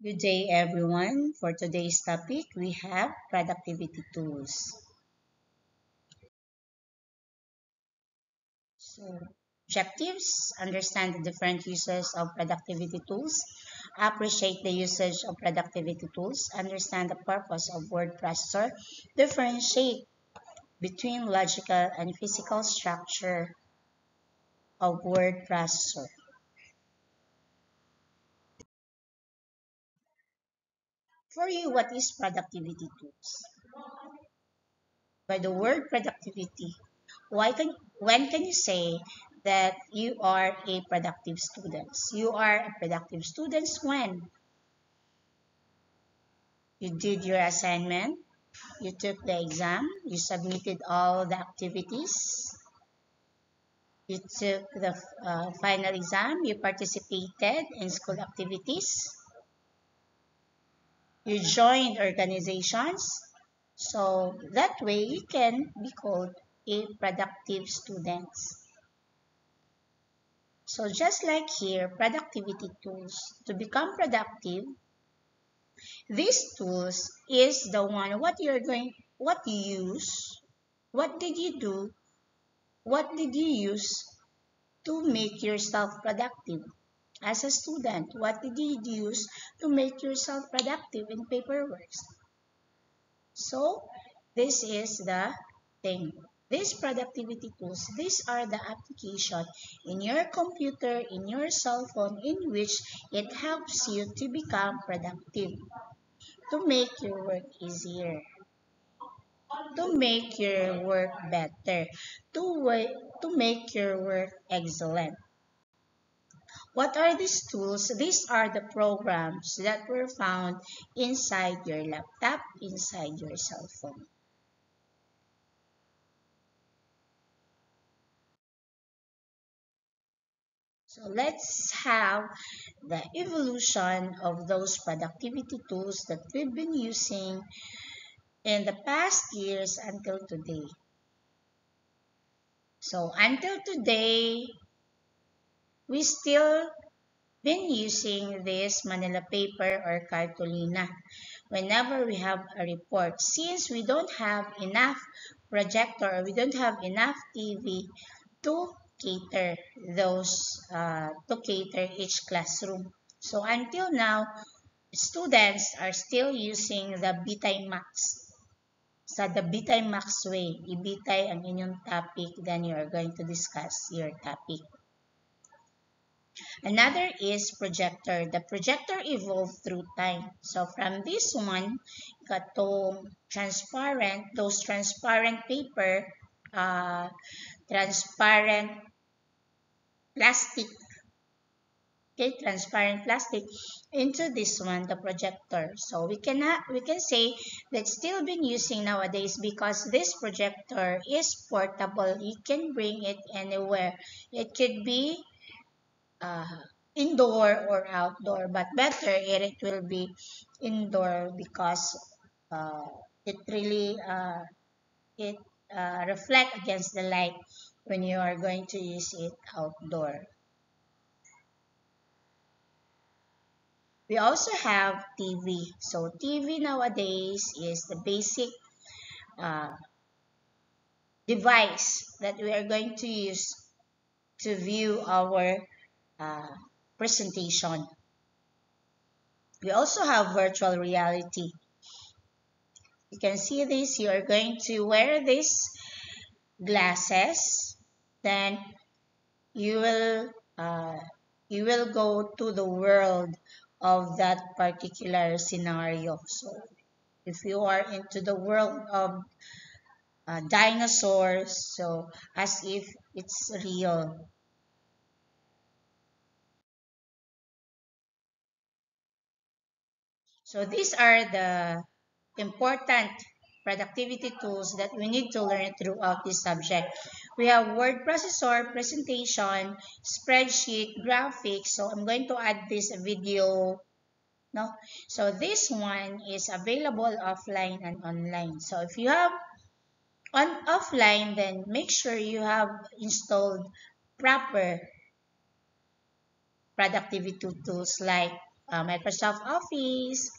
Good day, everyone. For today's topic, we have productivity tools. So, objectives understand the different uses of productivity tools, appreciate the usage of productivity tools, understand the purpose of word processor, differentiate between logical and physical structure of word processor. For you, what is productivity tools? By the word productivity, when can you say that you are a productive student? You are a productive student when you did your assignment, you took the exam, you submitted all the activities, you took the final exam, you participated in school activities, you joined organizations. So that way you can be called a productive student. So just like here, productivity tools. To become productive, these tools is the one what you use, what did you do, what did you use to make yourself productive. As a student, what did you use to make yourself productive in paperwork? So this is the thing. These productivity tools, these are the application in your computer, in your cell phone, in which it helps you to become productive, to make your work easier, to make your work better, to make your work excellent. What are these tools? These are the programs that were found inside your laptop, inside your cell phone. So let's have the evolution of those productivity tools that we've been using in the past years until today. So until today, we still been using this Manila paper or cartolina whenever we have a report. Since we don't have enough projector or we don't have enough TV to cater to cater each classroom. So until now, students are still using the Bitay Max. Sa the Bitay Max way, ibitay ang inyong topic, then you are going to discuss your topic. Another is projector. The projector evolved through time. So from this one, got to those transparent paper, uh, transparent plastic, okay, transparent plastic into this one, the projector. So we can say that still been using nowadays because this projector is portable. You can bring it anywhere. It could be uh, indoor or outdoor, but better it will be indoor because uh, it really it reflect against the light when you are going to use it outdoor. We also have TV. So TV nowadays is the basic uh, device that we are going to use to view our uh, presentation. We also have virtual reality. You can see this. You are going to wear these glasses. Then you will uh, you will go to the world of that particular scenario. So if you are into the world of dinosaurs, so as if it's real. So these are the important productivity tools that we need to learn throughout this subject. We have word processor, presentation, spreadsheet, graphics. So I'm going to add this video. No, so this one is available offline and online. So if you have on offline, then make sure you have installed proper productivity tools like Microsoft Office,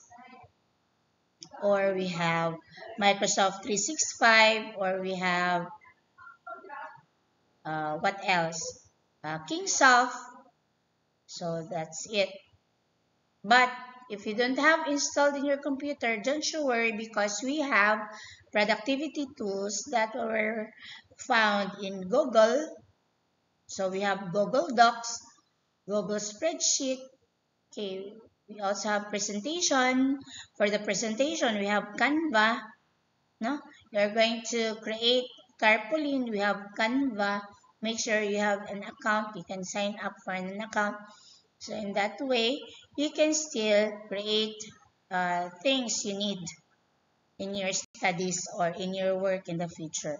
or we have Microsoft 365, or we have what else? Kingsoft. So that's it. But if you don't have installed in your computer, don't you worry, because we have productivity tools that were found in Google. So we have Google Docs, Google Spreadsheet. Okay, we also have presentation. For the presentation, we have Canva. No, you're going to create Carpolin. We have Canva. Make sure you have an account. You can sign up for an account. So in that way, you can still create things you need in your studies or in your work in the future.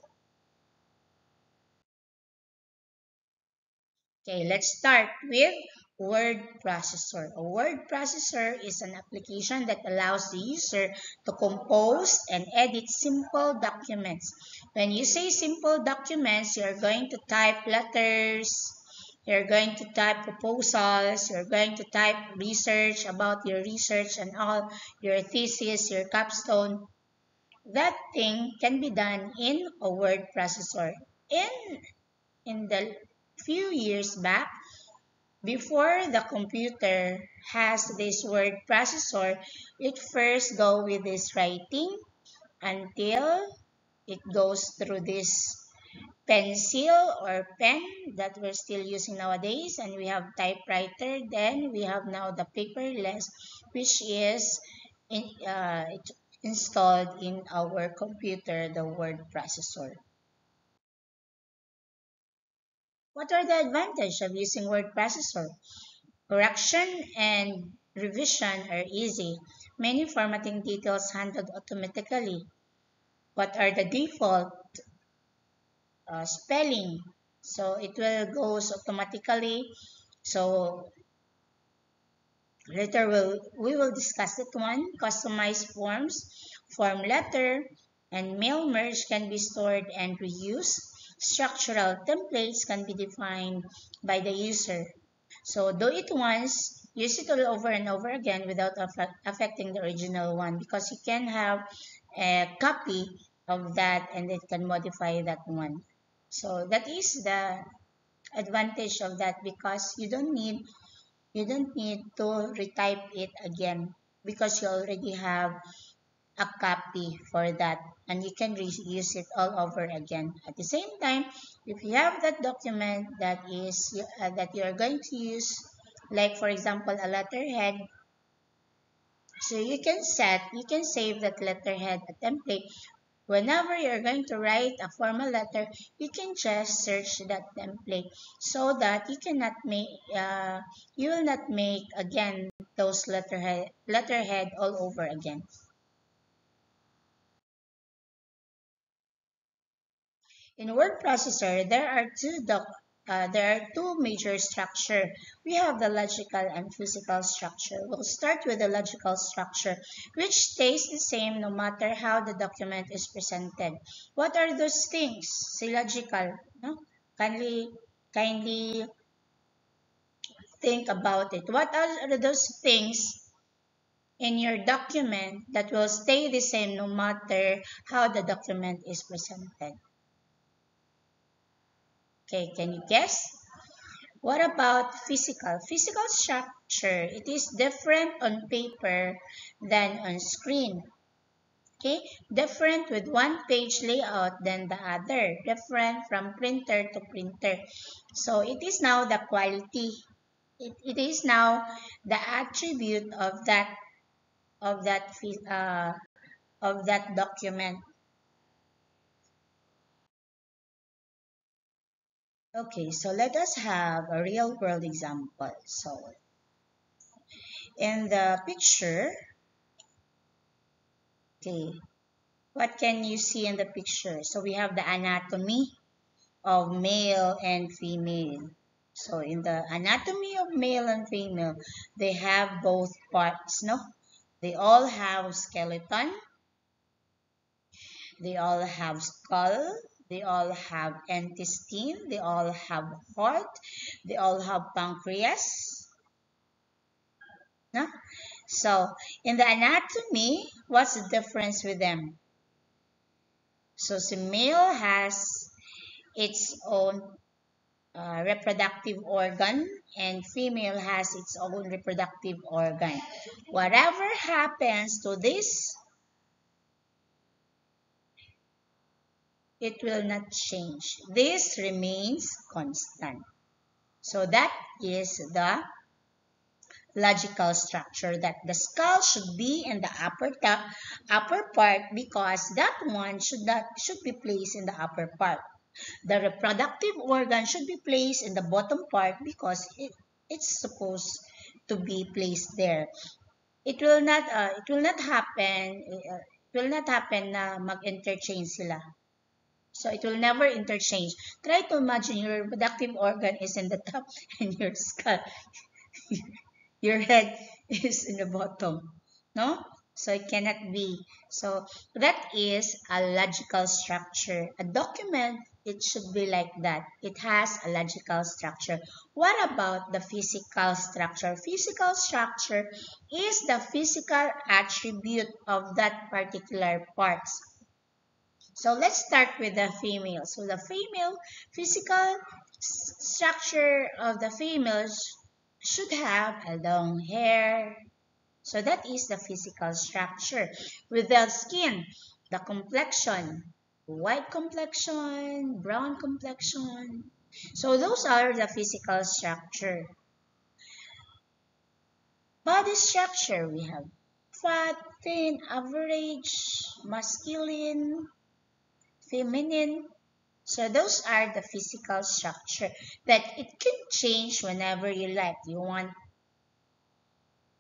Okay, let's start with word processor. A word processor is an application that allows the user to compose and edit simple documents. When you say simple documents, you're going to type letters, you're going to type proposals, you're going to type research about your research and all, your thesis, your capstone. That thing can be done in a word processor. In the few years back, before the computer has this word processor, it first go with this writing until it goes through this pencil or pen that we're still using nowadays, and we have typewriter. Then we have now the paperless, which is installed in our computer, the word processor. What are the advantages of using word processor? Correction and revision are easy. Many formatting details handled automatically. What are the default spelling? So it will goes automatically. So later we will discuss that one. Customized forms, form letter, and mail merge can be stored and reused. Structural templates can be defined by the user. So do it once, use it all over and over again without affecting the original one, because you can have a copy of that and it can modify that one. So that is the advantage of that, because you don't need to retype it again, because you already have a copy for that, and you can reuse it all over again. At the same time, if you have that document that you are going to use, like for example a letterhead, so you can save that letterhead a template. Whenever you're going to write a formal letter, you can just search that template, so that you will not make again those letterhead all over again. In word processor, there are two major structure. We have the logical and physical structure. We'll start with the logical structure, which stays the same no matter how the document is presented. What are those things? Say logical. No? Kindly think about it. What are those things in your document that will stay the same no matter how the document is presented? Okay, can you guess? What about physical? Physical structure, it is different on paper than on screen. Okay, different with one page layout than the other, different from printer to printer. So it is now the quality. It is now the attribute of that uh, of that document. Okay, so let us have a real world example. So in the picture, okay, what can you see in the picture? So we have the anatomy of male and female. So in the anatomy of male and female, they have both parts, no? They all have skeleton, they all have skull, they all have intestine, they all have heart, they all have pancreas, No? So, in the anatomy, what's the difference with them? So, the male has its own reproductive organ and female has its own reproductive organ. Whatever happens to this, it will not change. This remains constant. So that is the logical structure, that the skull should be in the upper part because that one should be placed in the upper part. The reproductive organ should be placed in the bottom part because it's supposed to be placed there. It will not happen na mag-interchange sila. So it will never interchange. Try to imagine your reproductive organ is in the top and your skull, your head is in the bottom. No? So it cannot be. So that is a logical structure. A document, it should be like that. It has a logical structure. What about the physical structure? Physical structure is the physical attribute of that particular parts. So let's start with the female. So the female physical structure of the females should have a long hair. So that is the physical structure. With the skin, the complexion, white complexion, brown complexion. So those are the physical structure. Body structure, we have fat, thin, average, masculine, feminine. So those are the physical structure that it can change whenever you like. You want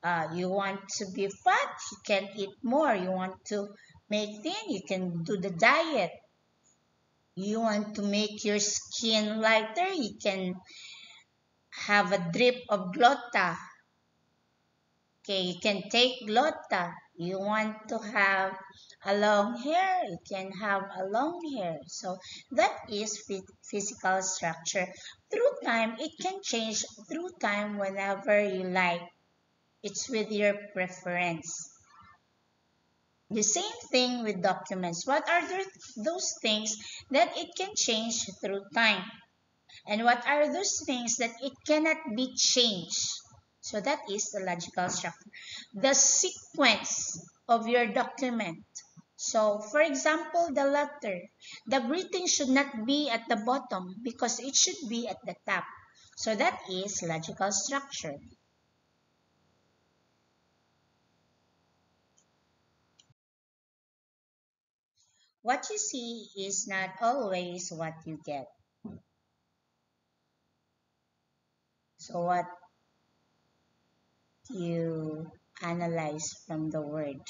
to be fat, you can eat more. You want to make thin, you can do the diet. You want to make your skin lighter, you can have a drip of Glota. Okay, you can take Glota. You want to have a long hair, you can have a long hair. So that is physical structure. Through time, it can change through time whenever you like. It's with your preference. The same thing with documents. What are those things that it can change through time? And what are those things that it cannot be changed? So that is the logical structure. The sequence of your document. So, for example, the letter. The greeting should not be at the bottom because it should be at the top. So that is logical structure. What you see is not always what you get. So what you analyze from the word.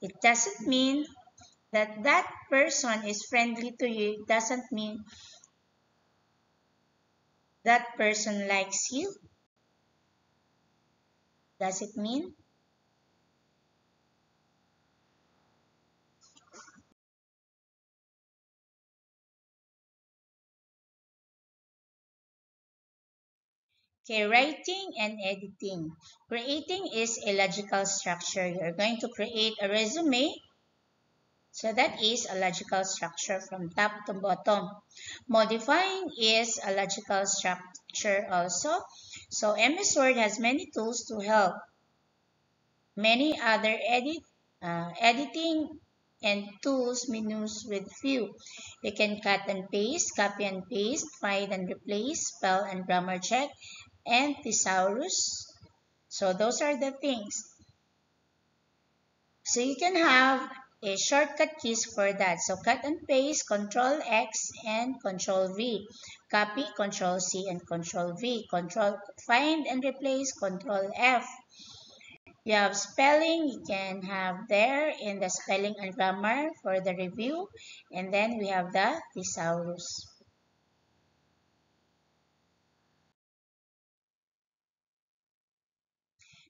It doesn't mean that that person is friendly to you. It doesn't mean that person likes you. Does it mean? Okay, writing and editing. Creating is a logical structure. You're going to create a resume. So that is a logical structure from top to bottom. Modifying is a logical structure also. So MS Word has many tools to help. Many other editing and tools menus with few. You can cut and paste, copy and paste, find and replace, spell and grammar check, and thesaurus. So those are the things. So you can have a shortcut keys for that. So cut and paste, Control X and Control V. Copy, Control C and Control V. Control find and replace, Control F. You have spelling, you can have there in the spelling and grammar for the review. And then we have the thesaurus.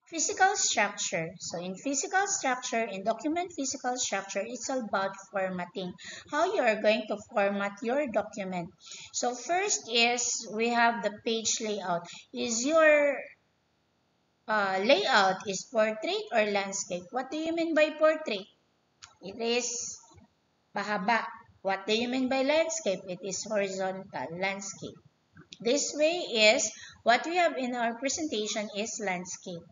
Physical structure. So in physical structure, in document physical structure, it's all about formatting. How you are going to format your document. So first is we have the page layout. Is your layout is portrait or landscape. What do you mean by portrait? It is pahaba. What do you mean by landscape? It is horizontal landscape. This way is what we have in our presentation is landscape.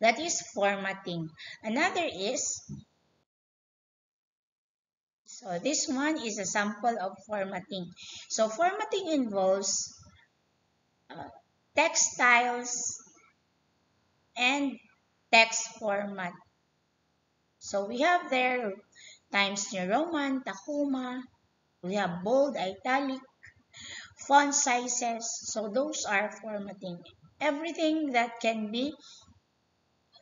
That is formatting. Another is, so this one is a sample of formatting. So formatting involves uh, text styles and text format. So we have there Times New Roman, Tacoma, we have bold, italic, font sizes. So those are formatting. Everything that can be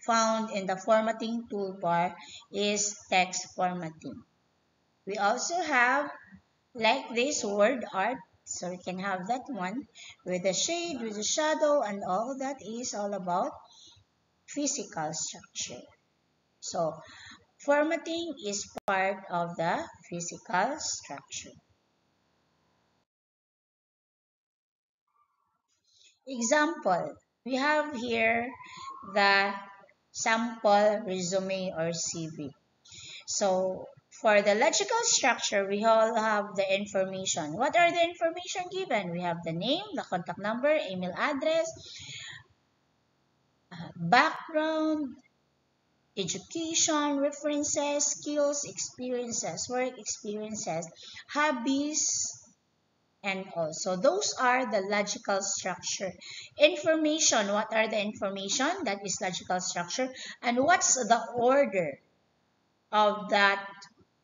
found in the formatting toolbar is text formatting. We also have like this word art. So we can have that one with the shade, with the shadow, and all that is all about physical structure. So formatting is part of the physical structure. Example, we have here the sample resume or CV. So for the logical structure, we all have the information. What are the information given? We have the name, the contact number, email address, background, education, references, skills, experiences, work experiences, hobbies, and also those are the logical structure. Information, what are the information? That is logical structure. And what's the order of that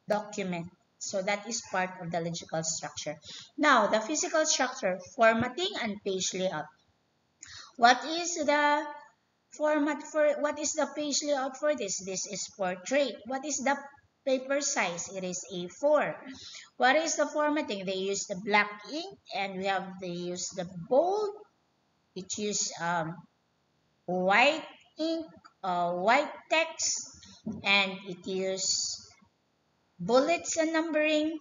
document? So that is part of the logical structure. Now, the physical structure, formatting and page layout. What is the what is the page layout for this? This is portrait. What is the paper size? It is A4. What is the formatting? They use the black ink and they use the bold. It use white ink, white text, and it use bullets and numbering,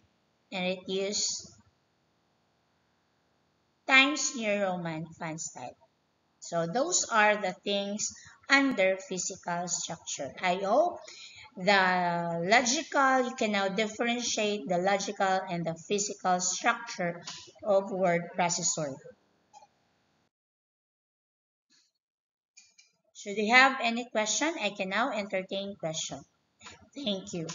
and it use Times New Roman font style. So those are the things under physical structure. I hope the logical, you can now differentiate the logical and the physical structure of word processor. Should you have any question, I can now entertain question. Thank you.